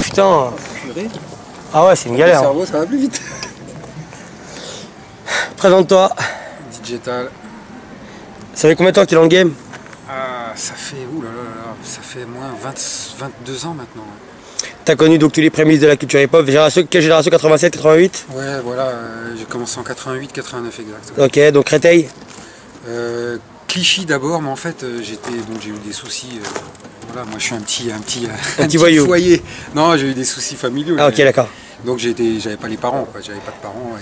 Putain. Ah ouais, c'est une galère. Le cerveau, ça va plus vite. Présente-toi. Digital. Ça fait combien de temps que tu es dans le game? Ah, ça fait, ça fait moins 22 ans maintenant. T'as connu donc tous les prémices de la culture hip-hop. Quelle génération? 87, 88? Ouais, voilà, j'ai commencé en 88, 89 exact. Ok, donc Créteil. Clichy d'abord, mais en fait, j'ai eu des soucis. Voilà, moi je suis un petit voyou. Foyer. Non, j'ai eu des soucis familiaux. Ah ok, d'accord. Donc j'avais pas les parents, quoi. J'avais pas de parents.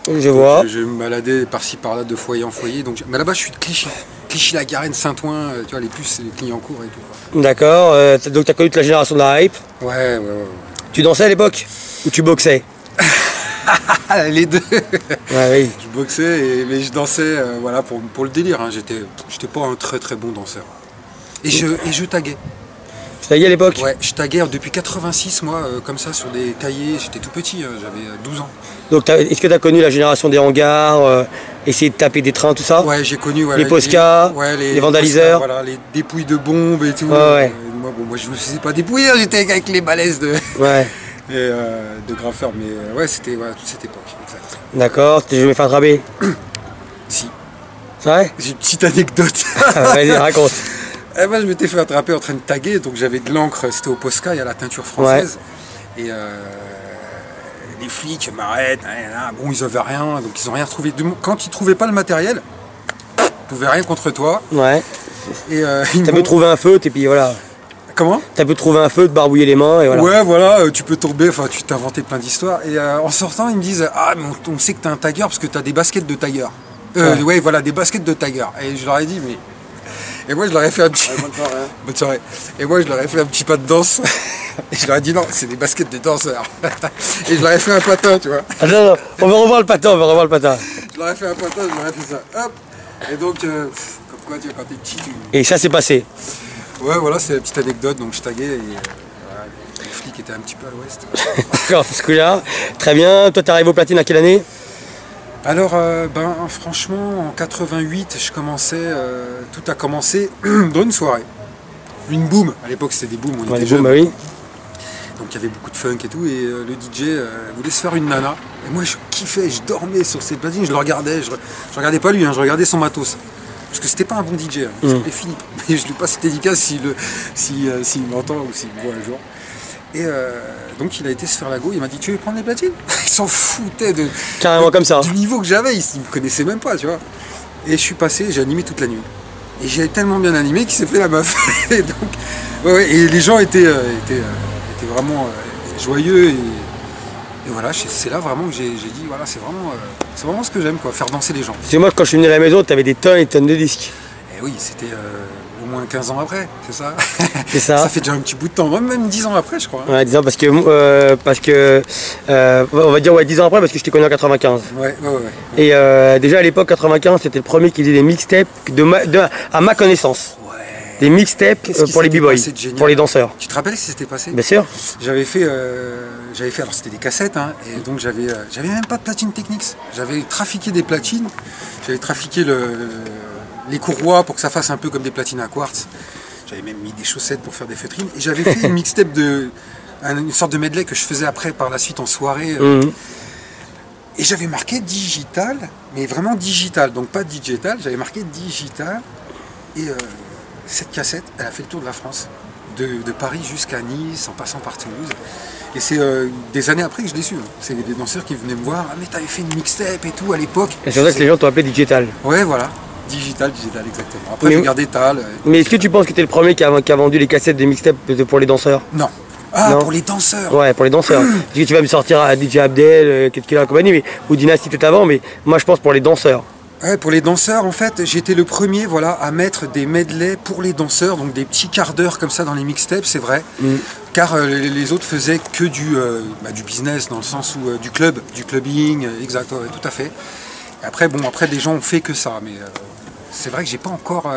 Je vois. Je me baladais par-ci par-là de foyer en foyer. Donc, mais là-bas, je suis de Clichy. Clichy-la-Garenne, Saint-Ouen, tu vois, les puces, les Clignancourt et tout. D'accord, donc tu as connu toute la génération de la hype. Ouais. Tu dansais à l'époque? Ou tu boxais? Les deux. Ouais, oui. Je boxais, mais je dansais voilà, pour le délire. Hein. J'étais pas un très très bon danseur. Et je taguais. Tu taguais à l'époque? Ouais, je taguais depuis 86, moi, comme ça, sur des cahiers. J'étais tout petit, j'avais 12 ans. Donc est-ce que tu as connu la génération des hangars, essayer de taper des trains, tout ça? Ouais, j'ai connu les Posca, les vandaliseurs. Voilà, les dépouilles de bombes et tout. Ouais. Moi, je me faisais pas dépouiller, j'étais avec les balaises de, ouais. de graffeurs. Mais ouais, c'était toute cette époque. Exact. D'accord, tu t'es jamais fait attraper? Si. C'est vrai? J'ai une petite anecdote. Vas-y, raconte. Moi, je m'étais fait attraper en train de taguer, donc j'avais de l'encre, c'était au Posca, il y a la teinture française. Ouais. Et les flics m'arrêtent, bon, ils avaient rien, donc ils n'ont rien retrouvé. Quand ils ne trouvaient pas le matériel, ils ne pouvaient rien contre toi. Ouais. T'as pu trouver un feu, et puis voilà. Comment? T'as pu trouver un feu, te barbouiller les mains, et voilà. Ouais, voilà, tu peux tomber, enfin, tu t'es inventé plein d'histoires. Et en sortant, ils me disent, ah, mais on sait que t'es un tagueur parce que t'as des baskets de tagueur. Ouais, voilà, des baskets de tagueur. Et je leur ai dit, mais. Et moi, je leur ai fait un petit. Bonne soirée. Bonne soirée. Et moi, je leur ai fait un petit pas de danse. Et je leur ai dit non, c'est des baskets de danseurs. Et je leur ai fait un patin, tu vois. Ah non, on va revoir le patin, Je leur ai fait un patin, je leur ai fait ça. Hop. Et donc, comme quoi, tu vois, quand t'es petit, tu. Et ça s'est passé. Ouais, voilà, c'est la petite anecdote. Donc, je taguais et voilà, les flics étaient un petit peu à l'ouest. D'accord, ce coup-là. Très bien. Toi, t'es arrivé au platine à quelle année? Alors, franchement, en 88, tout a commencé dans une soirée. Une boom, à l'époque c'était des booms, on était jeunes. Bah oui. Donc il y avait beaucoup de funk et tout, et le DJ voulait se faire une nana. Et moi je kiffais, je dormais sur ses platines, je le regardais, je regardais pas lui, hein, je regardais son matos. Parce que c'était pas un bon DJ, hein, c'était Philippe. Et je lui passe cette dédicace s'il m'entend ou s'il me voit un jour. Et donc il a été se faire la go, il m'a dit tu veux prendre les platines? Il s'en foutait carrément comme ça. Du niveau que j'avais, il me connaissait même pas, tu vois. Et je suis passé, j'ai animé toute la nuit. Et j'ai tellement bien animé qu'il s'est fait la meuf. Et donc, ouais, et les gens étaient vraiment joyeux. Et voilà, c'est là vraiment que j'ai dit, voilà, c'est vraiment ce que j'aime, quoi, faire danser les gens. Parce que moi, quand je suis venu à la maison, tu avais des tonnes et des tonnes de disques. Et oui, c'était au moins 15 ans après, c'est ça? C'est ça. Ça fait déjà un petit bout de temps, même 10 ans après, je crois. Ouais, 10 ans, parce que on va dire 10 ans après, parce que je t'ai connu en 95. Ouais. Et déjà à l'époque, 95, c'était le premier qui faisait des mixtapes, à ma connaissance. Des mixtapes pour les b-boys, pour les danseurs. Tu te rappelles ce qui s'était passé? Bien sûr. J'avais fait, alors c'était des cassettes, hein, et donc j'avais même pas de platine Technics. J'avais trafiqué des platines, j'avais trafiqué les courroies pour que ça fasse un peu comme des platines à quartz. J'avais même mis des chaussettes pour faire des feutrines, et j'avais fait une mixtape une sorte de medley que je faisais après par la suite en soirée. Et j'avais marqué digital, mais vraiment digital, donc pas digital, j'avais marqué digital, et cette cassette, elle a fait le tour de la France, de Paris jusqu'à Nice, en passant par Toulouse. Et c'est des années après que je l'ai su. Hein. C'est des danseurs qui venaient me voir, ah mais t'avais fait une mixtape et tout à l'époque. Et c'est vrai que les gens t'ont appelé digital. Ouais, voilà. Digital, exactement. Après, j'ai gardé Tal. Mais est-ce que tu penses que t'es le premier qui a vendu les cassettes de mixtape pour les danseurs? Non. Ah, non. Pour les danseurs. Ouais, pour les danseurs. Est-ce que tu vas me sortir à DJ Abdel, Ketkila compagnie, ou Dynasty tout avant, mais moi je pense pour les danseurs. Ouais, pour les danseurs, en fait, j'étais le premier, voilà, à mettre des medleys pour les danseurs, donc des petits quarts d'heure comme ça dans les mixtapes, c'est vrai. Car les autres faisaient que du business, dans le sens où du clubbing, exact, ouais, tout à fait. Et après, des gens ont fait que ça, mais c'est vrai que j'ai pas encore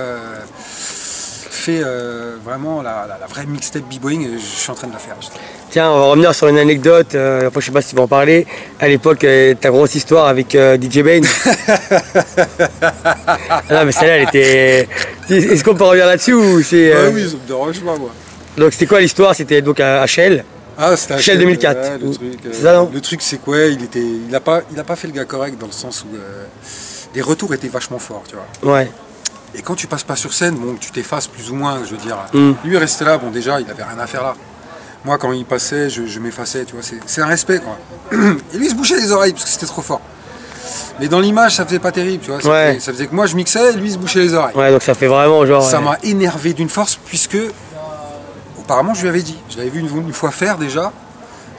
fait vraiment la vraie mixtape b-boying, je suis en train de la faire. Tiens, on va revenir sur une anecdote, après je sais pas si tu vas en parler, à l'époque ta grosse histoire avec DJ Bane. Non mais celle-là elle était... Est-ce qu'on peut revenir là-dessus ou c'est... Oui, ça me dérange pas moi. Donc c'était quoi l'histoire? C'était donc à Shell? Ah, c'était à Shell 2004. Ouais, le truc, c'est ça, non? Le truc c'est quoi, il a pas fait le gars correct dans le sens où les retours étaient vachement forts, tu vois. Ouais. Et quand tu passes pas sur scène, bon, tu t'effaces plus ou moins, je veux dire. Lui, il restait là, bon, déjà, il avait rien à faire là. Moi, quand il passait, je m'effaçais, tu vois, c'est un respect, quoi. Et lui, il se bouchait les oreilles, parce que c'était trop fort. Mais dans l'image, ça faisait pas terrible, tu vois. Ça faisait que moi, je mixais, et lui, il se bouchait les oreilles. Ouais, donc ça fait vraiment genre... Ça m'a énervé d'une force, puisque, apparemment, je lui avais dit. Je l'avais vu une fois faire, déjà,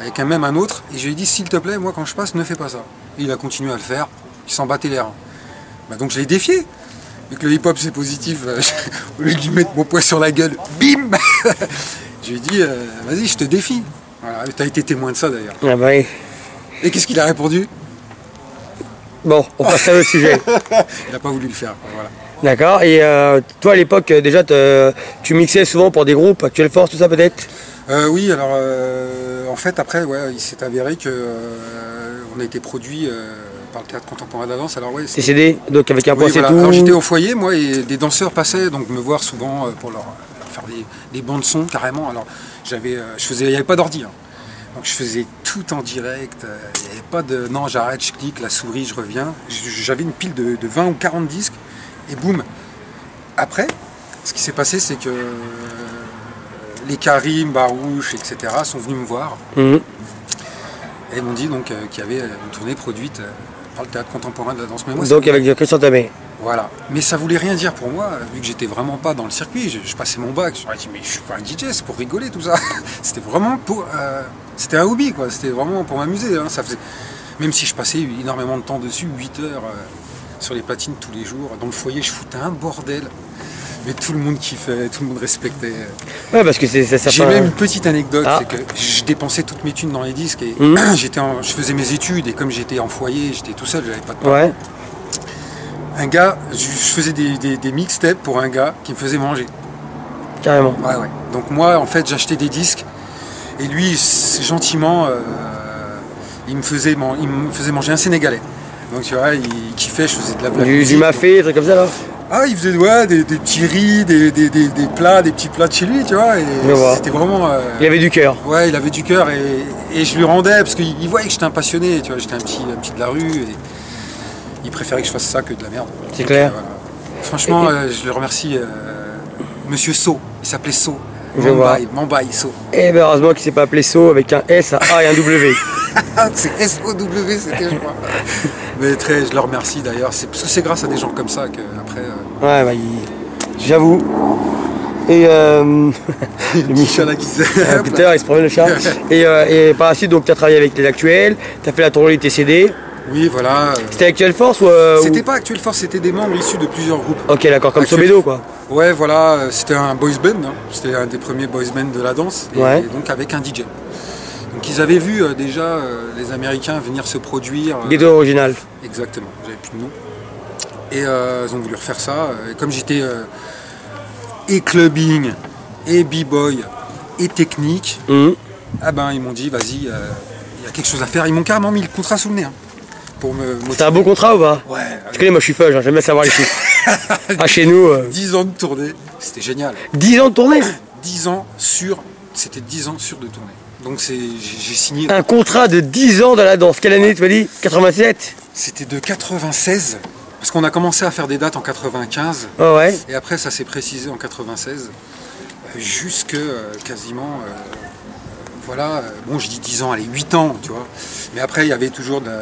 avec même un autre, et je lui ai dit, s'il te plaît, moi, quand je passe, ne fais pas ça. Et il a continué à le faire, il s'en battait les reins. Bah, donc, je l'ai défié. Vu que le hip-hop c'est positif, au lieu de lui mettre mon poing sur la gueule, bim. Je lui ai dit, vas-y, je te défie. Voilà, tu as été témoin de ça d'ailleurs. Ah bah oui. Et qu'est-ce qu'il a répondu? Bon, on passe à l'autre sujet. Il n'a pas voulu le faire. Voilà. D'accord, et toi à l'époque, déjà, tu mixais souvent pour des groupes, Actuelle Force, tout ça peut-être? Oui, alors en fait, après, ouais, il s'est avéré qu'on a été produit par le Théâtre Contemporain de la Danse. Alors, ouais, TCD, donc avec un point c'est voilà. tout. Alors j'étais au foyer, moi, et des danseurs passaient donc me voir souvent pour leur faire des bandes son carrément. Alors il n'y avait pas d'ordi, hein. Donc je faisais tout en direct. Il n'y avait pas de non, j'arrête, je clique, la souris, je reviens. J'avais une pile de 20 ou 40 disques et boum. Après, ce qui s'est passé, c'est que les Karim, Barouche, etc. sont venus me voir. Et ils m'ont dit donc qu'il y avait une tournée produite par le Théâtre Contemporain de la Danse. Mais moi, donc avec Christian Tamé. Voilà. Mais ça voulait rien dire pour moi, vu que j'étais vraiment pas dans le circuit. Je passais mon bac, je me dit mais je suis pas un DJ, c'est pour rigoler tout ça. C'était vraiment pour... c'était un hobby, quoi. C'était vraiment pour m'amuser. Hein. Ça faisait... Même si je passais énormément de temps dessus, 8 heures sur les platines tous les jours. Dans le foyer, je foutais un bordel. Mais tout le monde kiffait, tout le monde respectait. Ouais, parce que ça J'ai même une petite anecdote, c'est que je dépensais toutes mes thunes dans les disques et je faisais mes études et comme j'étais en foyer, j'étais tout seul, j'avais pas de parents. Ouais. Un gars, je faisais des mixtapes pour un gars qui me faisait manger. Carrément. Ouais, ouais. Donc moi, en fait, j'achetais des disques et lui, gentiment, il me faisait manger un Sénégalais. Donc tu vois, il kiffait, je faisais de la blague. Du mafé, des trucs comme ça là. Ah, il faisait des petits riz, des plats, des petits plats de chez lui, tu vois. Et c'était vraiment... il avait du cœur. Ouais, il avait du cœur et je lui rendais, parce qu'il voyait que j'étais un passionné, tu vois, j'étais un petit de la rue. Et il préférait que je fasse ça que de la merde. C'est clair. Voilà. Franchement, je le remercie, Monsieur So, il s'appelait So. Mambaï, So. Et ben heureusement qu'il ne s'est pas appelé So avec un S, un A et un W. C'est S-O-W, c'était, je crois. Mais je le remercie d'ailleurs, parce que c'est grâce à des gens comme ça qu'après... Ouais, bah, j'avoue. Et le petit chat là qui Peter, il se promène le chat. Et par la suite, donc tu as travaillé avec les Actuels, tu as fait la tournée TCD. Oui, voilà. C'était Actuelle Force ou C'était pas Actuelle Force, c'était des membres issus de plusieurs groupes. Ok, d'accord, comme Sobedo quoi. Ouais, voilà, c'était un boys band, hein. C'était un des premiers boys band de la danse, et donc avec un DJ. Donc ils avaient vu déjà les Américains venir se produire. Ghetto Original. Exactement, j'avais plus de nom. Et ils ont voulu refaire ça. Et comme j'étais et clubbing, et b-boy, et technique, ah ben ils m'ont dit vas-y, il y a quelque chose à faire. Ils m'ont carrément mis le contrat sous le nez. Hein. C'était un bon contrat ou pas? Ouais. Tu connais, moi je suis fudge, j'aime bien savoir les chiffres. Ah, chez nous. 10 ans de tournée, c'était génial. 10 ans de tournée? 10 ans sur. C'était 10 ans sur de tournée. Donc j'ai signé. Un contrat de 10 ans dans la danse. Quelle année tu m'as dit? 87? C'était de 96. Parce qu'on a commencé à faire des dates en 95. Oh ouais. Et après ça s'est précisé en 96. Jusque quasiment. Voilà. Bon, je dis 10 ans, allez, 8 ans, tu vois. Mais après, il y avait toujours de.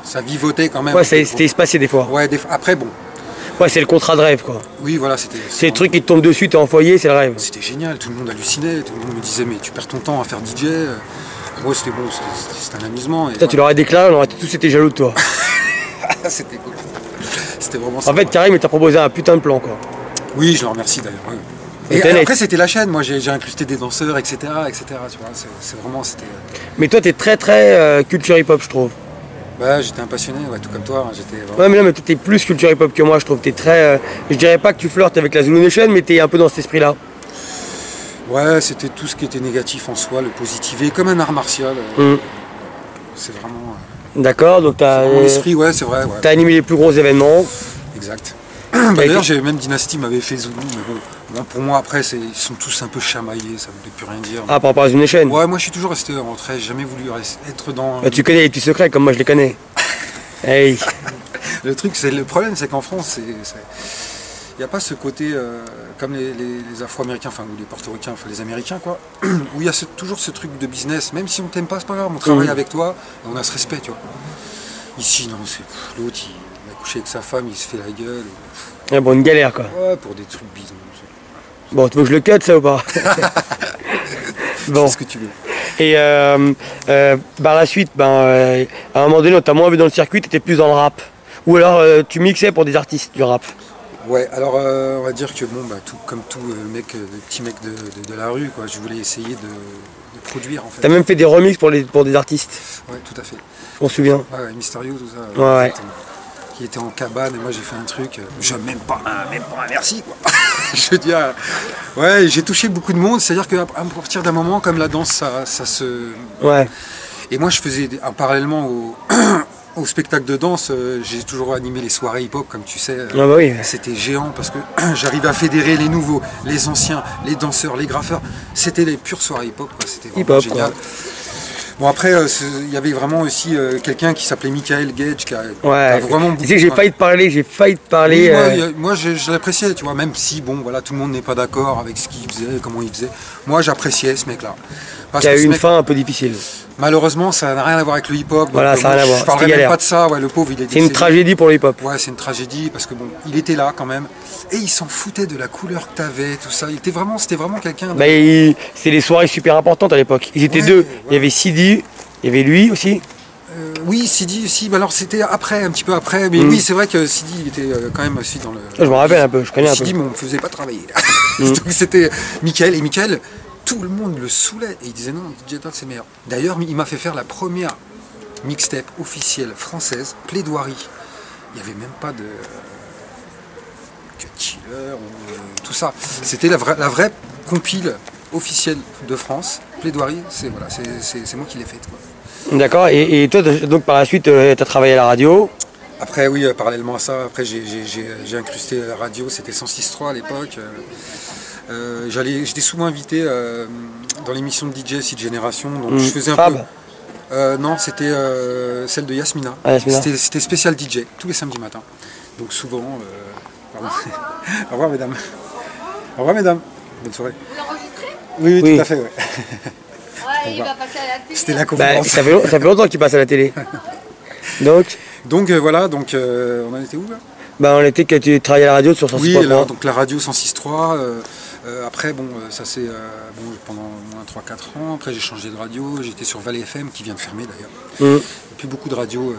Ça vivotait quand même. Ouais, c'était espacé des fois. Ouais, après, bon. Ouais, c'est le contrat de rêve, quoi. Oui, voilà, c'était... C'est le truc qui te tombe dessus, t'es en foyer, c'est le rêve. C'était génial, tout le monde hallucinait, tout le monde me disait, mais tu perds ton temps à faire DJ. Moi, c'était bon, c'était un amusement. Putain, tu l'aurais déclaré, on aurait tous été jaloux de toi. C'était cool. C'était vraiment ça. En fait, Karim, il t'a proposé un putain de plan, quoi. Oui, je le remercie d'ailleurs. Ouais. Et après, c'était la chaîne, moi, j'ai incrusté des danseurs, etc., etc., tu vois, c'est vraiment, c'était... Mais toi, t'es très, très culture hip-hop, je trouve. Bah, j'étais un passionné, ouais, tout comme toi. Hein, vraiment... Ouais, mais non, mais toi, t'es plus culture hip-hop que moi, je trouve. T'es très. Je dirais pas que tu flirtes avec la Zulu Nation, mais t'es un peu dans cet esprit-là. Ouais, c'était tout ce qui était négatif en soi, le positiver, comme un art martial. C'est vraiment. D'accord, donc t'as. Mon esprit, ouais, c'est vrai. Ouais. T'as animé les plus gros événements. Exact. D'ailleurs, même Dynasty m'avait fait Zulu, mais bon, pour moi, après, ils sont tous un peu chamaillés, ça ne veut plus rien dire. Ah, par rapport à Zulu Nation. Ouais, moi, je suis toujours resté en retrait, j'ai jamais voulu être dans. Bah, tu connais les petits secrets, comme moi, je les connais. Hey. Le problème, c'est qu'en France, il n'y a pas ce côté comme les Afro-Américains, enfin, ou les Portoricains, enfin, les Américains, quoi, où il y a toujours ce truc de business. Même si on t'aime pas, c'est pas grave, on travaille avec toi, on a ce respect, tu vois. Ici, non, c'est l'autre, il a couché avec sa femme, il se fait la gueule. Ah bon, une galère, quoi. Ouais, pour des trucs bidons. Bon, tu veux que je le cut, ça, ou pas? Bon. Ce que tu veux. Et par la suite, à un moment donné, on t'a moins vu dans le circuit, tu étais plus dans le rap. Ou alors tu mixais pour des artistes du rap. Ouais, alors on va dire que bon, comme tout petit mec de la rue, quoi, je voulais essayer de produire en fait. T'as même fait des remixes pour des artistes. Ouais, tout à fait. On se souvient. Ouais, Mysterio, tout ça. Ouais. Qui était en cabane et moi j'ai fait un truc, même pas un merci quoi. Je veux dire, ouais, j'ai touché beaucoup de monde, c'est-à-dire qu'à partir d'un moment, comme la danse, ça se... Ouais. Et moi je faisais, parallèlement au spectacle de danse, j'ai toujours animé les soirées hip-hop, comme tu sais. Ah bah oui. C'était géant parce que j'arrivais à fédérer les nouveaux, les anciens, les danseurs, les graffeurs. C'était les pures soirées hip-hop, c'était vraiment génial. Quoi. Bon après, il y avait vraiment aussi quelqu'un qui s'appelait Michael Gage qui a vraiment beaucoup... Tu sais que j'ai failli te parler, Oui, moi je l'appréciais, tu vois, même si bon voilà, tout le monde n'est pas d'accord avec ce qu'il faisait, comment il faisait. Moi j'appréciais ce mec-là. Qui a eu une fin un peu difficile. Malheureusement, ça n'a rien à voir avec le hip-hop. Voilà, ça n'a rien à voir. Je parlerai même pas de ça, ouais, le pauvre il est décédé. C'est une tragédie pour le hip-hop. Ouais, c'est une tragédie parce que bon, il était là quand même. Et il s'en foutait de la couleur que t'avais, tout ça. C'était vraiment quelqu'un... C'était des soirées super importantes à l'époque. Ils étaient deux. Ouais. Il y avait Sidi, il y avait lui aussi. Oui, Sidi aussi. Alors c'était après, un petit peu après. Mais oui, c'est vrai que Sidi il était quand même aussi dans le... Je me rappelle un peu, je connais un peu. Sidi, mais on ne faisait pas travailler. Donc c'était Michael. Et Michael, tout le monde le saoulait. Et il disait non, DJ Talk c'est meilleur. D'ailleurs, il m'a fait faire la première mixtape officielle française, Plaidoirie. Il n'y avait même pas de... Cut Chiller ou tout ça. C'était la vraie compile officielle de France. Plaidoirie, c'est moi qui l'ai faite. D'accord, et toi, donc par la suite, tu as travaillé à la radio? Après, oui, parallèlement à ça, après j'ai incrusté la radio, c'était 106.3 à l'époque. J'étais souvent invité dans l'émission de DJ Six Génération, donc je faisais un Fab. peu... non, c'était celle de Yasmina. Ah, Yasmina. C'était spécial DJ, tous les samedis matins. Donc souvent... Pardon. Au revoir, mesdames. Au revoir, mesdames. Bonne soirée. Vous l'enregistrez? Oui, tout à fait, ouais. Ouais, il va passer à la télé. C'était la conférence. Ça fait longtemps qu'il passe à la télé. Donc voilà, on en était où là? On était que tu travaillais à la radio sur 106.3. Oui, donc la radio 106.3. Après, ça c'est pendant moins 3-4 ans. Après, j'ai changé de radio. J'étais sur Valley FM qui vient de fermer d'ailleurs. Il n'y a plus beaucoup de radios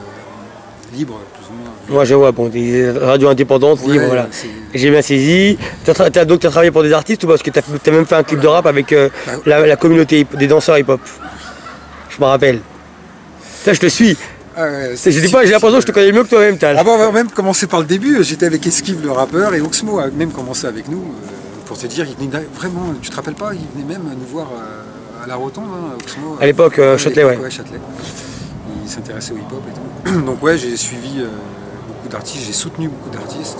libres, plus ou moins. Moi, je vois, des radios indépendantes, libres, voilà. J'ai bien saisi. Donc, tu as travaillé pour des artistes ou parce que tu as même fait un clip de rap avec la communauté des danseurs hip-hop? Je me rappelle. Ça, je te suis. J'ai l'impression que je te connais mieux que toi-même, Tal. Ah bon, on va même commencer par le début. J'étais avec Esquive le rappeur et Oxmo a même commencé avec nous. Pour te dire, il venait vraiment, tu te rappelles pas, il venait même nous voir à la Rotonde, Oxmo. À l'époque, Châtelet, ouais. Châtelet. Il s'intéressait au hip-hop et tout. Donc ouais, j'ai suivi beaucoup d'artistes, j'ai soutenu beaucoup d'artistes.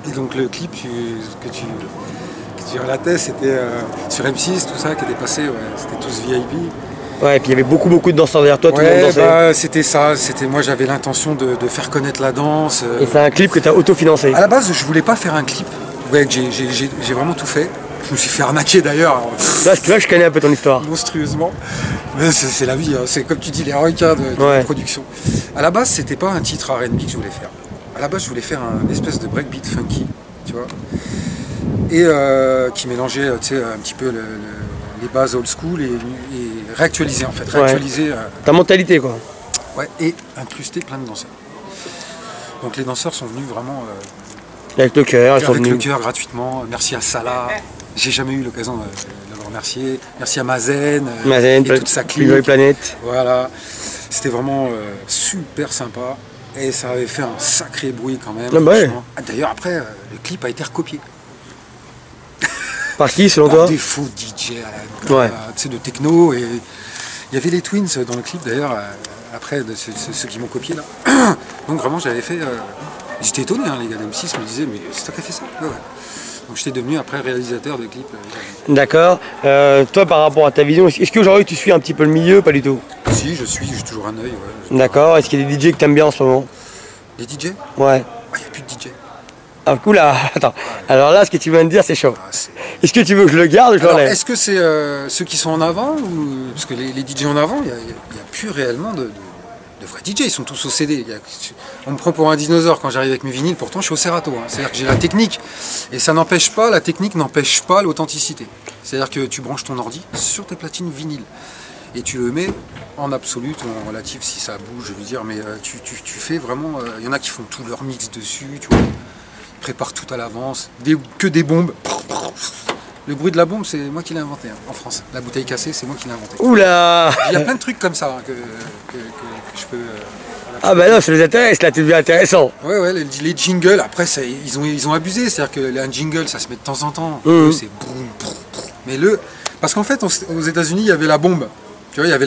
Et donc le clip que tu relatais, c'était sur M6, tout ça, qui était passé, c'était tous VIP. Ouais, et puis il y avait beaucoup de danseurs derrière toi, tout le monde dansait. C'était ça, moi j'avais l'intention de faire connaître la danse. Et c'est un clip que tu as autofinancé? À la base, je voulais pas faire un clip. Ouais, j'ai vraiment tout fait. Je me suis fait arnaquer d'ailleurs. Là, je connais un peu ton histoire. Monstrueusement. Mais c'est la vie, c'est comme tu dis, les requins de la production. À la base, c'était pas un titre R&B que je voulais faire. À la base, je voulais faire un espèce de breakbeat funky, tu vois. Et qui mélangeait, un petit peu les bases old school et réactualiser en fait. Réactualiser. Ta mentalité, quoi. Ouais, et incruster plein de danseurs. Donc les danseurs sont venus vraiment... avec le cœur, ils sont venus. Avec le cœur, gratuitement. Merci à Salah. J'ai jamais eu l'occasion de le remercier. Merci à Mazen et toute sa clique. Planète. Voilà. C'était vraiment super sympa. Et ça avait fait un sacré bruit quand même. Ah bah ouais. D'ailleurs, après, le clip a été recopié. Par qui, selon Par toi? des faux DJ Ouais. tu sais, de techno. Et il y avait les Twins dans le clip d'ailleurs, après, de ceux qui m'ont copié là. Donc vraiment, j'avais fait. J'étais étonné, hein, les gars d'M6 me disaient, mais c'est toi qui as fait ça? Ouais, ouais. Donc j'étais devenu après réalisateur de clips. D'accord. Toi, par rapport à ta vision, est-ce qu'aujourd'hui tu suis un petit peu le milieu? Pas du tout. Si, j'ai toujours un œil. Ouais. D'accord. Est-ce qu'il y a des DJ que t'aimes bien en ce moment? Les DJ? Ouais. Il n'y a plus de DJ. Ah, cool là. Attends. Alors là, ce que tu viens de dire, c'est chaud. Ah, Est-ce que tu veux que je le garde ou je l'enlève? est-ce que c'est ceux qui sont en avant ou... Parce que les DJ en avant, il n'y a plus réellement de vrais DJ, ils sont tous au CD. On me prend pour un dinosaure quand j'arrive avec mes vinyles, pourtant je suis au Serato. Hein. C'est-à-dire que j'ai la technique, et ça n'empêche pas, la technique n'empêche pas l'authenticité. C'est-à-dire que tu branches ton ordi sur tes platines vinyles, et tu le mets en absolu, ou en relatif si ça bouge, je veux dire, mais tu fais vraiment... Il y en a qui font tout leur mix dessus, tu vois, ils préparent tout à l'avance, que des bombes. Le bruit de la bombe, c'est moi qui l'ai inventé, hein, en France. La bouteille cassée, c'est moi qui l'ai inventé. Oula! Il y a plein de trucs comme ça hein, que je peux... Ah bah non, ça les intéresse, là, tu deviens intéressant. Ouais, les jingles, après, ils ont abusé. C'est-à-dire qu'un jingle, ça se met de temps en temps. Mmh. C'est boum, boum, boum. Mais parce qu'en fait, aux États-Unis, il y avait la bombe. Tu vois, il y avait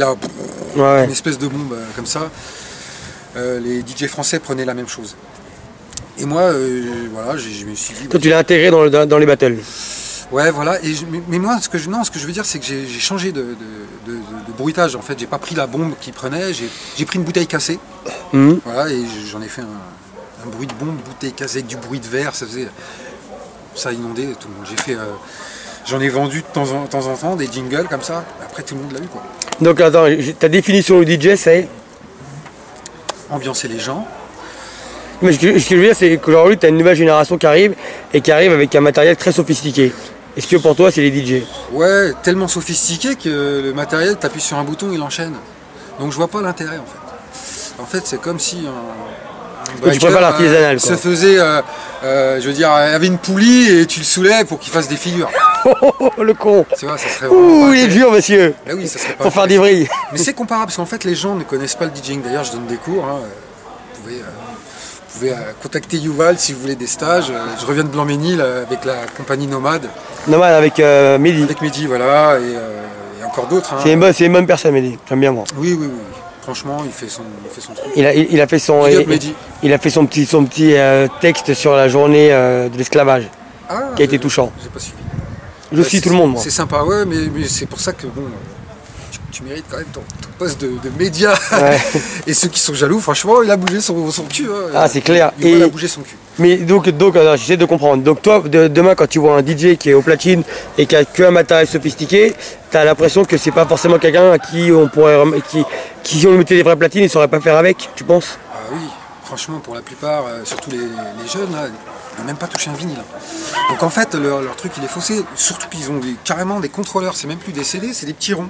une espèce de bombe comme ça. Les DJ français prenaient la même chose. Et moi, voilà, je me suis dit... Toi, tu l'as intégré dans les battles. Ouais, voilà. Mais moi, ce que je veux dire, c'est que j'ai changé de bruitage. En fait, j'ai pas pris la bombe qu'il prenait, j'ai pris une bouteille cassée. Mmh. Voilà, et j'en ai fait un bruit de bombe, bouteille cassée avec du bruit de verre. Ça a inondé tout le monde. J'en ai vendu de temps en temps des jingles comme ça. Après, tout le monde l'a eu, quoi. Donc, attends, ta définition du DJ, c'est? Ambiancer les gens. Mais ce que je veux dire, c'est qu'aujourd'hui, tu as une nouvelle génération qui arrive avec un matériel très sophistiqué. Est-ce que pour toi, c'est les DJ? Ouais, tellement sophistiqué que le matériel, t'appuies sur un bouton, il enchaîne. Donc je vois pas l'intérêt en fait. En fait, c'est comme si tu préfères l'artisanal, quoi. se faisait, je veux dire, avait une poulie et tu le soulèves pour qu'il fasse des figures. Oh, le con! Tu vois, ça serait vraiment Ouh, pas il est dur, monsieur! Ben oui, ça serait pas Pour faire des vrilles. Mais c'est comparable parce qu'en fait, les gens ne connaissent pas le DJing. D'ailleurs, je donne des cours. Hein. Vous pouvez contacter Yuval si vous voulez des stages. Je reviens de Blanc-Ménil avec la compagnie Nomade. Nomade avec Mehdi. Avec Mehdi, voilà, et encore d'autres. Hein. C'est une bonne personne, Mehdi. J'aime bien moi. Oui. Franchement, il fait son truc. Il a fait son petit texte sur la journée de l'esclavage, qui a été touchant. J'ai pas suivi. Je suis tout le monde, moi. C'est sympa, ouais, mais c'est pour ça que bon, tu mérites quand même ton poste de média. Ouais. Et ceux qui sont jaloux, franchement, il a bougé son cul. Hein. Ah, c'est clair. Il a bougé son cul. Mais donc j'essaie de comprendre. Donc toi, demain, quand tu vois un DJ qui est au platine et qui a que un matériel sophistiqué, tu as l'impression que c'est pas forcément quelqu'un à qui on pourrait, si on lui mettait des vraies platines, il saurait pas faire avec, tu penses? Ah oui, franchement, pour la plupart, surtout les jeunes, là, ils n'ont même pas touché un vinyle. Donc en fait, leur truc, il est faussé. Surtout qu'ils ont carrément des contrôleurs. C'est même plus des CD, c'est des petits ronds.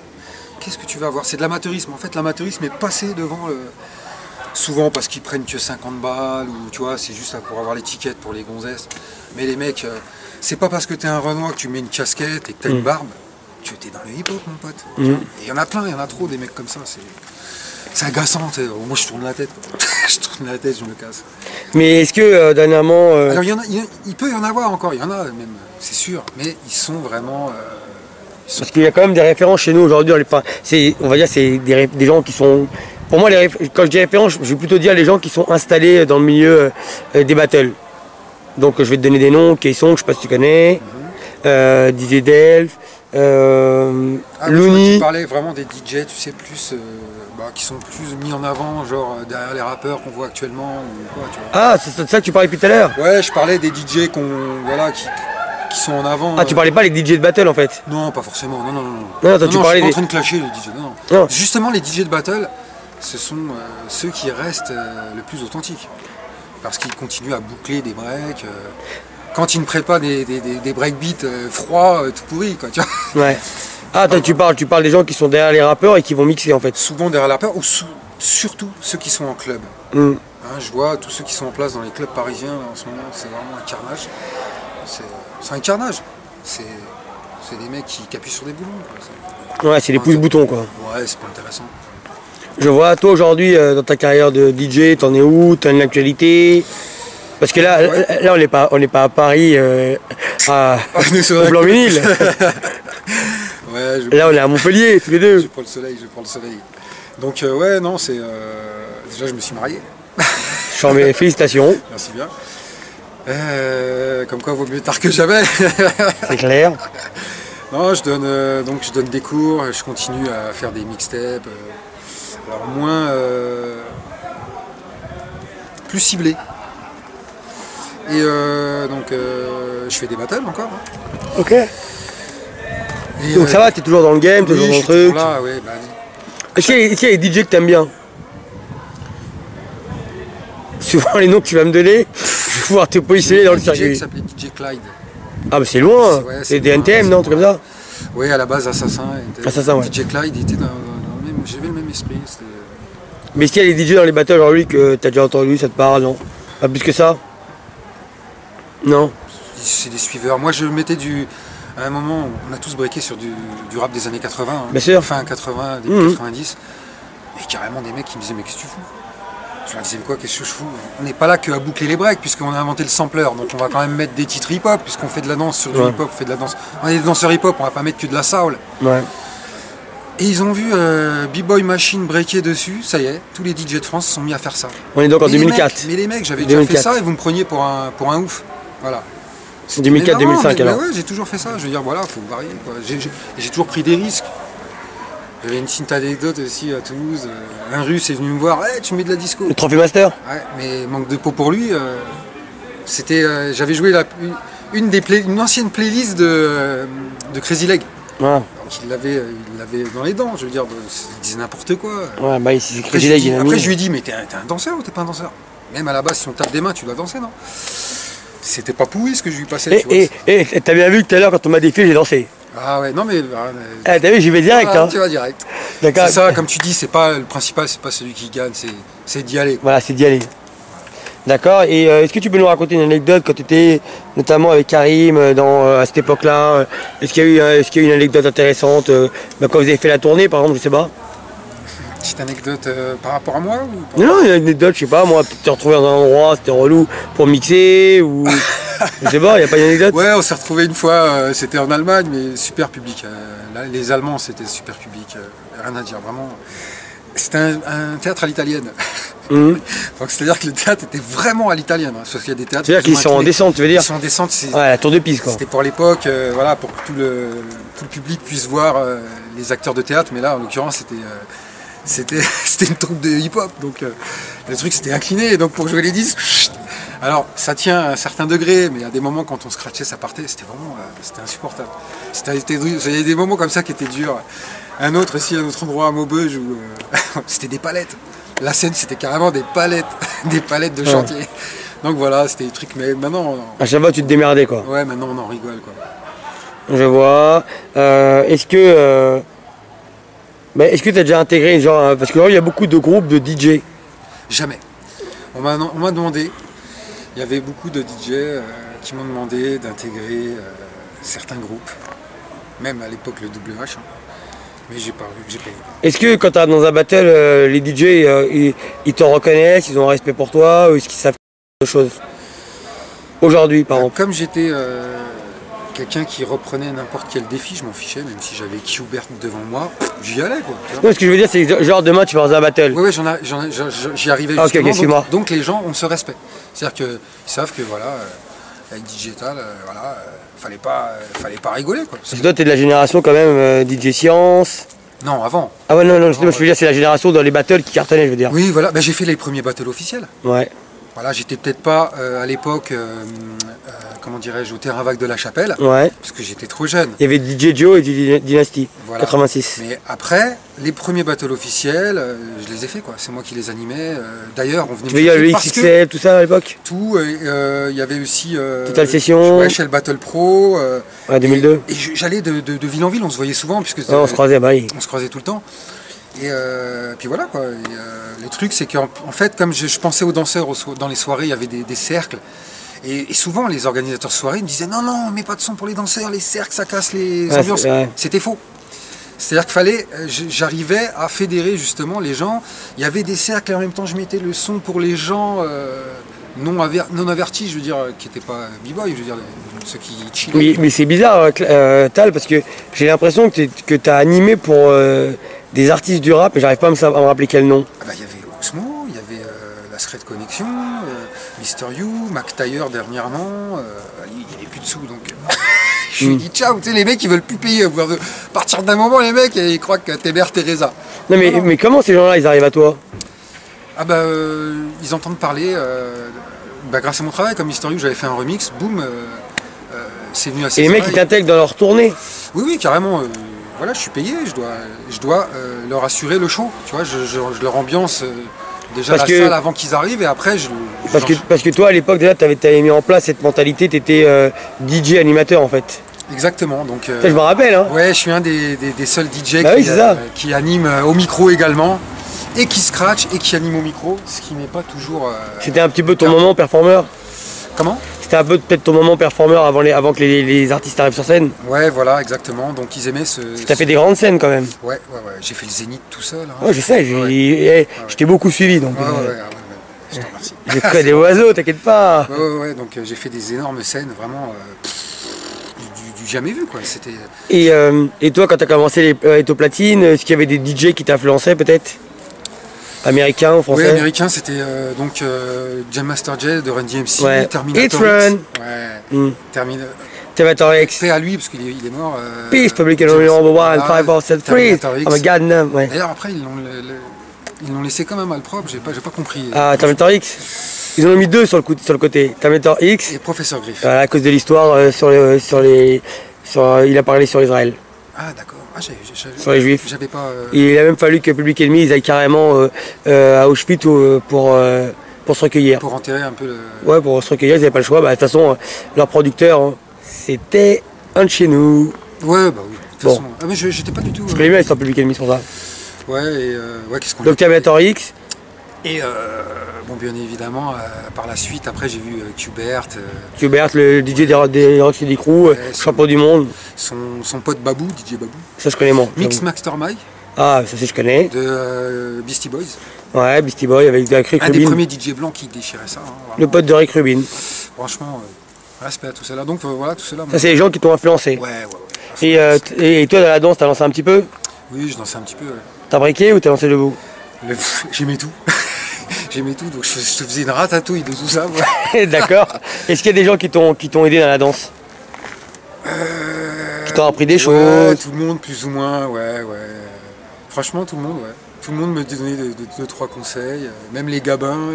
Qu'est-ce que tu vas avoir? C'est de l'amateurisme. En fait, l'amateurisme est passé devant souvent parce qu'ils prennent que 50 balles ou tu vois, c'est juste pour avoir l'étiquette pour les gonzesses. Mais les mecs, c'est pas parce que t'es un Renoir que tu mets une casquette et que t'as une barbe que t'es dans le hip-hop, mon pote. Et il y en a plein, il y en a trop des mecs comme ça. C'est agaçant. Moi, je tourne la tête. Je tourne la tête, je me casse. Mais est-ce que dernièrement... Alors, il peut y en avoir encore. Il y en a même, c'est sûr. Mais ils sont vraiment... Parce qu'il y a quand même des références chez nous aujourd'hui. On va dire c'est des gens qui sont... Pour moi, quand je dis références, je vais plutôt dire les gens qui sont installés dans le milieu des battles. Donc je vais te donner des noms, K-Song, je sais pas si tu connais, DJ Delph, Looney. Tu parlais vraiment des DJ, tu sais, plus qui sont plus mis en avant, genre derrière les rappeurs qu'on voit actuellement ou quoi, tu vois. Ah, c'est ça que tu parlais depuis tout à l'heure? Ouais, je parlais des DJ qui sont en avant. Ah, tu parlais pas les DJ de battle en fait? Non, pas forcément, non. Non, tu parlais je suis pas en train de clasher les DJ, non. Justement, les DJ de battle, ce sont ceux qui restent le plus authentiques. Parce qu'ils continuent à boucler des breaks. Quand ils ne prennent pas des breakbeats froids, tout pourris, quoi, tu vois. Ouais. Ah, tu parles des gens qui sont derrière les rappeurs et qui vont mixer en fait. Souvent derrière les rappeurs, ou surtout ceux qui sont en club. Hein, je vois tous ceux qui sont en place dans les clubs parisiens là, en ce moment, c'est vraiment un carnage. C'est un carnage. C'est des mecs qui appuient sur des boulons. Quoi. Ouais, c'est des pouces-boutons quoi. Ouais, c'est pas intéressant. Je vois, toi aujourd'hui, dans ta carrière de DJ, t'en es où? T'as une actualité? Parce que là, Ouais. là on n'est pas à Paris, On est sur au la côte. Blanc-Ménil. Ouais, Là, on est à Montpellier, tous les deux. je prends le soleil, je prends le soleil. Donc ouais, non, c'est... déjà, je me suis marié. J'en mets félicitations, Merci bien. Comme quoi, vaut mieux tard que jamais. c'est clair. Non, donc je donne des cours, je continue à faire des mixtapes. Alors moins... plus ciblés. Et je fais des battles encore. Hein. Ok. Et, Donc ça va, t'es toujours dans le game, t'es oui, toujours je dans suis le toujours truc. là, ouais, bah, Est-ce qu'il y a des DJ que t'aimes bien? Souvent les noms que tu vas me donner, je vais pouvoir te positionner dans le DJ qui circuit. s'appelait DJ Clyde. Ah bah c'est loin, Ouais, c'est des loin, NTM, non, un truc comme ça? Oui, à la base, Assassin. Assassin, ouais. DJ Clyde, il était dans le même... J'avais le même esprit. Mais est-ce qu'il y a des DJ dans les battles aujourd'hui que t'as déjà entendu, ça te parle, non? Pas plus que ça? Non? C'est des suiveurs. Moi, je mettais du... À un moment, on a tous breaké sur du rap des années 80. Hein. Bien sûr. Fin 80, début 90. Et carrément des mecs qui me disaient, mais qu'est-ce que tu fous? Je leur disais, mais quoi, qu'est-ce que je fous? On n'est pas là qu'à boucler les breaks, puisqu'on a inventé le sampler. Donc on va quand même mettre des titres hip-hop, puisqu'on fait de la danse sur du hip-hop, on fait de la danse. On est des danseurs hip-hop, on va pas mettre que de la soul. Ouais. Et ils ont vu B-Boy Machine breaker dessus, ça y est, tous les DJ de France se sont mis à faire ça. On est donc en Mais les 2004. mecs, mais les mecs, j'avais déjà 2004. fait ça et vous me preniez pour un ouf. Voilà. C'est 2004, Mais marrant, 2005 mais alors. ouais, j'ai toujours fait ça. Je veux dire, voilà, faut varier. Quoi. J'ai toujours pris des risques. J'avais une petite anecdote aussi à Toulouse. Un Russe est venu me voir, hey, tu mets de la disco. Le Trophy Master? Ouais, mais manque de peau pour lui. J'avais joué une ancienne playlist de Crazy Leg. Ouais. Donc il l'avait dans les dents. Je veux dire, il disait n'importe quoi. Ouais, bah ici c'est Après, Crazy Leg, il a après, mis. je lui ai dit, mais t'es un danseur ou t'es pas un danseur? Même à la base, si on tape des mains, tu dois danser, non? C'était pas pourri ce que je lui passais. tu vois. Et t'as bien vu que tout à l'heure quand on m'a défié, j'ai dansé. Ah ouais, non mais... Ah, t'as vu, j'y vais direct, voilà, hein. tu vas direct. D'accord. C'est ça, comme tu dis, c'est pas le principal, c'est pas celui qui gagne, c'est d'y aller. Voilà, c'est d'y aller. D'accord. Et est-ce que tu peux nous raconter une anecdote quand tu étais notamment avec Karim à cette époque-là? Est-ce qu'il y a eu une anecdote intéressante quand vous avez fait la tournée, par exemple, je sais pas? Petite anecdote par rapport à moi ou pas? Non, une anecdote, je sais pas, moi, peut-être te retrouver dans un endroit, c'était relou pour mixer ou. Je sais pas, il n'y a pas d'anecdote? Ouais, on s'est retrouvé une fois, c'était en Allemagne, mais super public. Là, les Allemands, c'était super public, rien à dire, vraiment. C'était un théâtre à l'italienne. Mhm. Donc c'est-à-dire que le théâtre était vraiment à l'italienne, hein, parce qu'il y a des théâtres. C'est-à-dire qu'ils sont en inclinés. descente, tu veux Ils dire? sont en descente, c'est... Ouais, la tour de piste, quoi. C'était pour l'époque, voilà, pour que tout le public puisse voir les acteurs de théâtre, mais là, en l'occurrence, c'était une troupe de hip-hop, donc le truc c'était incliné, et donc pour jouer les disques, chut. Alors ça tient à un certain degré, mais à des moments quand on scratchait, ça partait, c'était vraiment, c'était insupportable. Il y a des moments comme ça qui étaient durs. Un autre aussi, un autre endroit à Maubeuge où c'était des palettes. La scène, c'était carrément des palettes, des palettes de chantier. Donc voilà, c'était des trucs, mais maintenant, À chaque fois, tu te démerdais, quoi. ouais, maintenant on en rigole, quoi. Je vois. Est-ce que tu as déjà intégré genre parce que là il y a beaucoup de groupes de DJ. Jamais. On m'a demandé, il y avait beaucoup de DJ qui m'ont demandé d'intégrer certains groupes, même à l'époque le WH, hein. Mais j'ai pas eu. Est-ce que quand tu es dans un battle, les DJ ils te reconnaissent, ils ont un respect pour toi ou est-ce qu'ils savent quelque chose aujourd'hui par exemple? Comme j'étais quelqu'un qui reprenait n'importe quel défi, je m'en fichais, même si j'avais Qbert devant moi, j'y allais quoi. Tu vois. Non, ce que je veux dire c'est genre demain tu vas dans un battle. Ouais, j'y arrivais Ah, ok, justement. excuse-moi. Donc les gens ont ce respect. C'est-à-dire qu'ils savent que voilà, avec Digital, voilà, fallait pas rigoler quoi. Parce que toi t'es de la génération quand même DJ Science. Non, avant. Ah ouais non, je veux dire c'est la génération dans les battles qui cartonnaient je veux dire. Oui, voilà, j'ai fait les premiers battles officiels. Ouais. Voilà, j'étais peut-être pas à l'époque, comment dirais-je, au terrain vague de la Chapelle, Ouais. parce que j'étais trop jeune. Il y avait DJ Joe et DJ Dynasty. Voilà. 86. Mais après, les premiers battles officiels, je les ai faits quoi. C'est moi qui les animais. D'ailleurs, on venait Tu veux dire chercher le parce que XXL, tout ça à l'époque? tout. Il y avait aussi Total Session. ouais, chez le Battle Pro. Ouais, 2002. Et j'allais de ville en ville, on se voyait souvent puisque Ouais, on se croisait, bah oui. on se croisait tout le temps. Et puis voilà quoi. Le truc c'est qu'en fait, comme je pensais aux danseurs dans les soirées, il y avait des cercles. Et souvent les organisateurs de soirées me disaient non, mets pas de son pour les danseurs, les cercles ça casse les Ouais, ambiances. ouais. C'était faux. C'est-à-dire qu'il fallait, j'arrivais à fédérer justement les gens. Il y avait des cercles et en même temps je mettais le son pour les gens non avertis, je veux dire, qui n'étaient pas b-boy, je veux dire, ceux qui chillaient. Mais c'est bizarre, Tal, parce que j'ai l'impression que tu as animé pour des artistes du rap, et j'arrive pas à me rappeler quel nom. Ah bah, il y avait Oxmo, il y avait la Secret Connection, Mister You, Mac Taylor dernièrement. Il n'y avait plus de sous donc. Je lui dis ciao, tu sais, les mecs ils veulent plus payer. À partir d'un moment, les mecs ils croient que t'es Mère Teresa. Non, mais comment ces gens-là ils arrivent à toi? Ah bah ils entendent parler grâce à mon travail, comme Mister You, j'avais fait un remix, boum, c'est venu assez. Et les mecs ils t'intègrent dans leur tournée? Oui, carrément. Voilà, je suis payé, je dois leur assurer le show. Tu vois, je leur ambiance déjà la salle avant qu'ils arrivent et après parce que toi à l'époque déjà tu avais mis en place cette mentalité, tu étais DJ animateur en fait. Exactement, donc je me rappelle hein. Ouais, je suis un des seuls DJ bah qui anime au micro également et qui scratch et qui anime au micro, ce qui n'est pas toujours c'était un petit peu ton moment performeur. Comment? C'était un peu peut-être ton moment performeur avant que les artistes arrivent sur scène. Ouais, voilà, exactement. Donc ils aimaient ce. Tu as fait des grandes scènes quand même. Ouais. J'ai fait le Zénith tout seul. Hein. Ouais, je sais, je t'ai beaucoup suivi donc. Ouais. Je te remercie. J'ai fait des oiseaux, t'inquiète pas. Ouais. Donc j'ai fait des énormes scènes, vraiment du jamais vu quoi. C'était. Et toi, quand tu as commencé les platines, est-ce qu'il y avait des DJ qui t'influençaient peut-être? Américain ou français? Oui, américain, c'était Jam Master Jay de Run DMC, ouais. Terminator It's Run. Ouais. Terminator X. Paix à lui, parce qu'il est mort. Peace, Public Enemy number 1, 5, 4, 7, 3. Oh my god, no. Ouais. D'ailleurs, après, ils l'ont laissé quand même mal propre, j'ai pas compris. Ah, Terminator X. Ils en ont mis deux sur le côté. Terminator X. Et Professeur Griff. À cause de l'histoire il a parlé sur Israël. Ah, d'accord. Sur les juifs. J'avais pas. Il a même fallu que Public Enemy ils aillent carrément à Auschwitz pour se recueillir. Pour enterrer un peu le. Ouais, pour se recueillir, ils n'avaient pas le choix. De toute façon, leur producteur, hein, c'était un de chez nous. Ouais, bah oui. De toute façon. Ah, mais j'étais pas du tout. Je connais bien l'histoire Public Enemy sur ça. Ouais, et qu'est-ce qu'on. Donc Terminator X. Et bon, bien évidemment, par la suite, après j'ai vu Qbert. Qbert, le DJ des Rocksteady Crew, champion du monde. Son pote Babou, DJ Babou. Ça je connais moins. Mix Mastermind. Ah, ça je connais. De Beastie Boys. Ouais, Beastie Boy avec Rick Rubin. Un des premiers DJ blancs qui déchirait ça. Hein, le pote de Rick Rubin. Franchement, respect à tout cela. Donc voilà, tout cela. Ça c'est les gens qui t'ont influencé. Ouais. Et toi dans la danse, t'as lancé un petit peu? Oui, je dansais un petit peu. Ouais. T'as breaké ou t'as lancé debout? J'aimais tout. J'aimais tout, donc je te faisais une ratatouille de tout ça. D'accord. Est-ce qu'il y a des gens qui t'ont aidé dans la danse? Qui t'ont appris des choses? Tout le monde, plus ou moins, ouais. Franchement, tout le monde, ouais. Tout le monde me donnait deux, trois conseils. Même les gabins,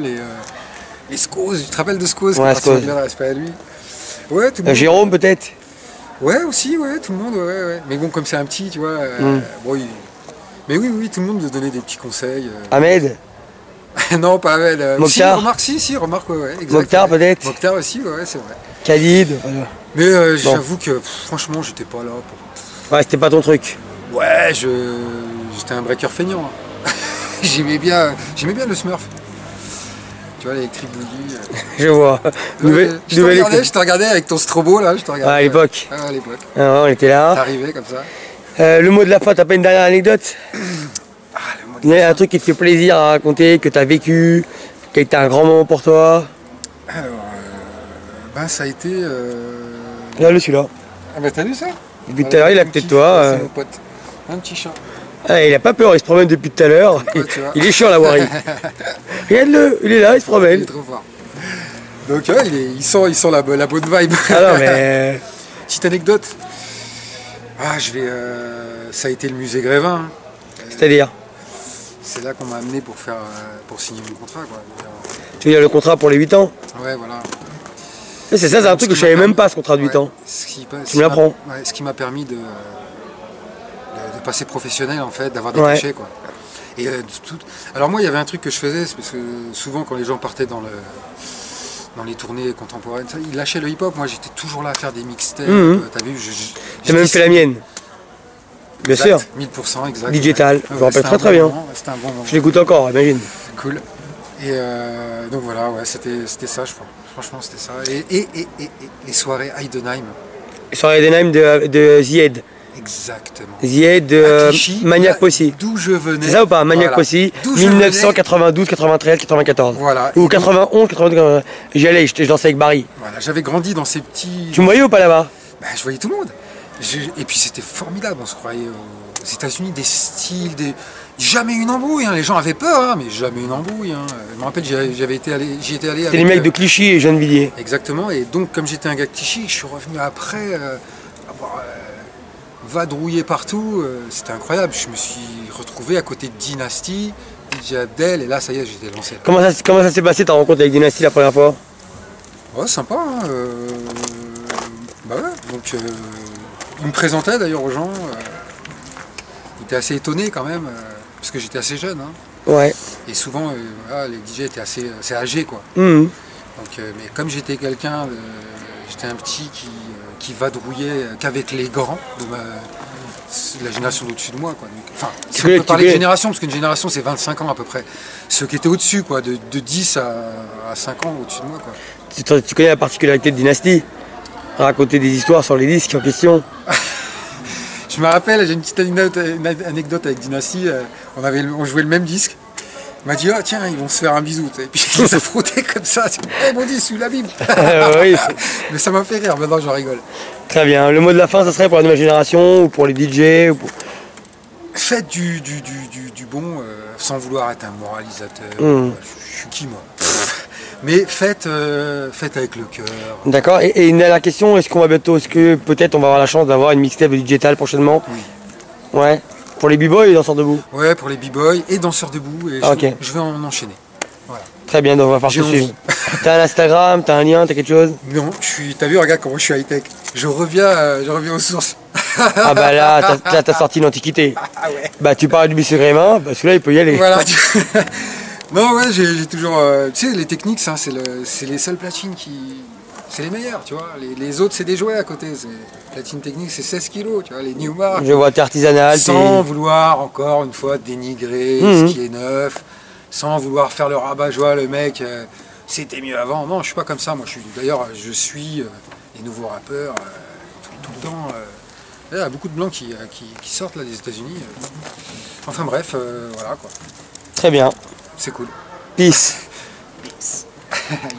les Scos. Tu te rappelles de Scos? Ouais, Scos. Bien respect à lui. Ouais, tout le monde. Jérôme, peut-être? Ouais, aussi, ouais, tout le monde, ouais. Mais bon, comme c'est un petit, tu vois. Bon, mais oui, tout le monde me donnait des petits conseils. Ahmed? Non, pas Ahmed. Mokhtar? Remarque, ouais. Exact, Mokhtar, peut-être? Mokhtar aussi, ouais, c'est vrai. Khalid? Voilà. Mais j'avoue que, franchement, j'étais pas là pour. Ouais, c'était pas ton truc. Ouais, j'étais un breaker feignant. Hein. J'aimais bien le Smurf. Tu vois, l'électrique boogie. Je vois. Je te regardais avec ton strobo, là. À l'époque. À l'époque. Ah, on était là. T'arrivais comme ça. Le mot de la fin, t'as pas une dernière anecdote? Il y a un truc qui te fait plaisir à raconter, que tu as vécu, qui a été un grand moment pour toi? Alors, ça a été. Regarde-le celui-là. Ah bah t'as vu ça? Depuis tout à l'heure, il est à côté de toi. C'est mon pote. Un petit chat. Ah, il a pas peur, il se promène depuis tout à l'heure. Ouais, il est chiant à la voirie. Regarde-le, il est là, il se promène. Il est trop fort. Donc il sent la bonne vibe. Ah non mais. Petite anecdote. Ça a été le musée Grévin. Hein. C'est-à-dire? C'est là qu'on m'a amené pour signer mon contrat, quoi. Tu veux dire le contrat pour les 8 ans? Ouais, voilà. C'est ça, c'est un truc que je savais même pas, ce contrat de 8 ans. Tu me l'apprends. Ouais, ce qui m'a permis de passer professionnel, en fait, d'avoir des cachets, quoi. Et alors moi, il y avait un truc que je faisais, parce que souvent, quand les gens partaient dans les tournées contemporaines, ils lâchaient le hip-hop. Moi, j'étais toujours là à faire des mixtapes. T'as vu, j'ai même fait la mienne. Bien sûr. 1000%, exact. Digital, je me rappelle très bien. C'était un bon moment. Je l'écoute encore, imagine. Cool. Et donc voilà, ouais, c'était ça, je crois. Franchement, c'était ça. Et les soirées Heidenheim. Les soirées Heidenheim de The Head. Exactement. Zied Clichy, Maniac là, Posse. D'où je venais. C'est ça ou pas? Maniac Voilà. Posse, D'où je venais. 1992, 93, 94. Voilà. Ou Et donc, 91, 92. J'y allais, je dansais avec Barry. voilà, j'avais grandi dans ces petits. Tu me voyais ou pas là-bas? Bah, je voyais tout le monde. Et puis c'était formidable, on se croyait aux États-Unis, des styles, jamais une embrouille. Hein. Les gens avaient peur, hein, mais jamais une embrouille. Hein. Je me rappelle, j'y étais allé. C'était les mecs de Clichy et Gennevilliers. Exactement. Et donc, comme j'étais un gars de Clichy, je suis revenu après avoir vadrouillé partout. C'était incroyable. Je me suis retrouvé à côté de Dynasty, DJ Abdel, et là, ça y est, j'étais lancé. Là. Comment ça s'est passé ta rencontre avec Dynasty la première fois? Ouais, sympa. Hein, bah ouais, donc il me présentait d'ailleurs aux gens. Il était assez étonné quand même, parce que j'étais assez jeune. Hein, Ouais. et souvent, voilà, les DJ étaient assez âgés, quoi. Mhm. Donc, mais comme j'étais quelqu'un, j'étais un petit qui vadrouillait qu'avec les grands de la génération d'au-dessus de moi, quoi. Donc, enfin, si on peut parler de génération, parce qu'une génération c'est 25 ans à peu près. Ceux qui étaient au-dessus, quoi, de 10 à 5 ans au-dessus de moi, quoi. Tu connais la particularité de Dynasty? Raconter des histoires sur les disques en question. Je me rappelle, j'ai une petite anecdote avec Dynasty. On jouait le même disque. Il m'a dit, oh tiens, ils vont se faire un bisou. Et puis il les a frottés comme ça. Eh mon disque, sous la Bible. Oui. Mais ça m'a fait rire, maintenant j'en rigole. Très bien. Le mot de la fin, ça serait pour la nouvelle génération ou pour les DJ ou pour... Faites du bon sans vouloir être un moralisateur. Je suis qui moi? Mais faites avec le cœur. D'accord. Et une dernière question, est-ce que peut-être on va avoir la chance d'avoir une mixtape de Digital prochainement? Oui. Ouais. Pour les b-boys et danseurs debout? Ouais, pour les b-boys et danseurs debout. Et je vais en enchaîner. Voilà. Très bien, donc on va faire tout suivre. T'as un Instagram, t'as un lien, t'as quelque chose? Non, t'as vu, regarde comment je suis high-tech. Je reviens aux sources. Ah bah là, t'as sorti l'Antiquité. Ah ouais. Bah tu parles du Bissou Grémin, bah celui-là il peut y aller. Voilà. Non, ouais, j'ai toujours... tu sais, les techniques, ça, c'est les seules platines qui... C'est les meilleures, tu vois. Les autres, c'est des jouets à côté. Platine technique, c'est 16 kilos, tu vois. Les Newmark. Je vois, t'es artisanal. Sans vouloir, encore une fois, dénigrer ce qui est neuf. Sans vouloir faire le rabat-joie, le mec, c'était mieux avant. Non, je suis pas comme ça. Moi, d'ailleurs, je suis les nouveaux rappeurs tout le temps. Il y a beaucoup de blancs qui sortent là des États-Unis. Enfin bref, voilà quoi. Très bien. C'est cool. Peace. Peace.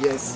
Yes.